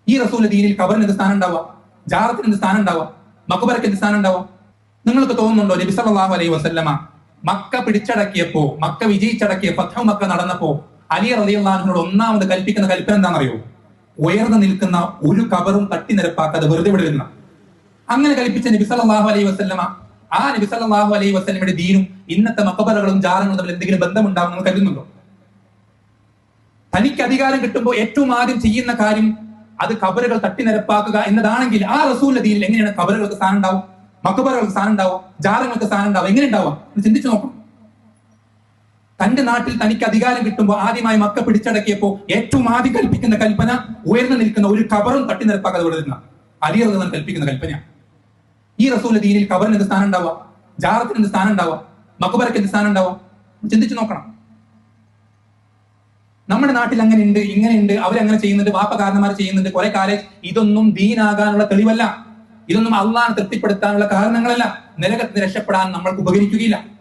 ഈ റസൂലിന്റെ ദീനിൽ ഖബറിന് എന്ത് സ്ഥാനം ഉണ്ടാവുക? ജാറത്തിന് എന്ത് സ്ഥാനം ഉണ്ടാവുക? മഖബറക്ക് എന്ത് സ്ഥാനം ഉണ്ടാവുക? നിങ്ങൾക്ക് തോന്നുന്നുണ്ടോ നബി സല്ലല്ലാഹു അലൈഹി വസല്ലമ മക്ക പിടിച്ചടക്കിയപ്പോ, മക്ക വിജയിച്ചടക്കിയ ഫത്ഹു മക്ക നടന്നപ്പോ അലി റളിയല്ലാഹു അൻഹുവിനോട് ഒന്നാമത് കൽപ്പിക്കുന്ന കൽപ്പന എന്താണെന്നറിയോ? ഉയർന്നു നിൽക്കുന്ന ഒരു ഖബറും തട്ടി നിരപ്പാക്കാതെ വെറുതെ വിടുന്ന. അങ്ങനെ കൽപ്പിച്ച നബി സല്ലല്ലാഹു അലൈഹി വസല്ലമ, ആ നബി സല്ലല്ലാഹു അലൈഹി വസല്ലമയുടെ ദീനും ഇന്നത്തെ മഖബറകളും ജാറങ്ങളും തമ്മിൽ എന്തെങ്കിലും ബന്ധമുണ്ടാകുമെന്ന് കരുതുന്നുണ്ടോ? തനിക്ക് അധികാരം കിട്ടുമ്പോൾ ഏറ്റവും ആദ്യം ചെയ്യുന്ന കാര്യം അത് ഖബറുകൾ തട്ടി നിരപ്പാക്കുക എന്നതാണെങ്കിൽ ആ റസൂലിന്റെ ദീനിൽ എങ്ങനെയാണ് ഖബറുകൾക്ക് സ്ഥാനം ഉണ്ടാവും, മഖബറുകൾക്ക് സ്ഥാനം ഉണ്ടാവും, ജാറങ്ങൾക്ക് സ്ഥാനം ഉണ്ടാവും? എങ്ങനെ ഉണ്ടാവുക? ചിന്തിച്ചു നോക്കണം. തന്റെ നാട്ടിൽ തനിക്ക് അധികാരം കിട്ടുമ്പോൾ ആദ്യമായി മക്ക പിടിച്ചടക്കിയപ്പോ ഏറ്റവും ആദ്യം കൽപ്പിക്കുന്ന കൽപ്പന ഉയർന്നു നിൽക്കുന്ന ഒരു ഖബറും തട്ടി നിരപ്പാക്കാതെ വിടുന്ന അലി റളിയല്ലാഹു അൻഹു കൽപ്പിക്കുന്ന കൽപ്പനയാണ്. ഈ റസൂലിന്റെ ദീനിൽ ഖബറിന് എന്ത് സ്ഥാനം ഉണ്ടാവുക? ജാറത്തിന് എന്ത് സ്ഥാനം ഉണ്ടാവുക? മഖബറക്ക് എന്ത് സ്ഥാനം ഉണ്ടാവുക? ചിന്തിച്ചു നോക്കണം. നമ്മുടെ നാട്ടിൽ അങ്ങനെ ഉണ്ട്, ഇങ്ങനെ ഉണ്ട്, അവരങ്ങനെ ചെയ്യുന്നുണ്ട്, വാപ്പകാരന്മാർ ചെയ്യുന്നുണ്ട്, കുറെ കാലം. ഇതൊന്നും ദീനാകാനുള്ള തെളിവല്ല, ഇതൊന്നും അള്ളാഹനെ തൃപ്തിപ്പെടുത്താനുള്ള കാരണങ്ങളല്ല, നരകത്തിന് രക്ഷപ്പെടാൻ നമ്മൾക്ക് ഉപകരിക്കുകയില്ല.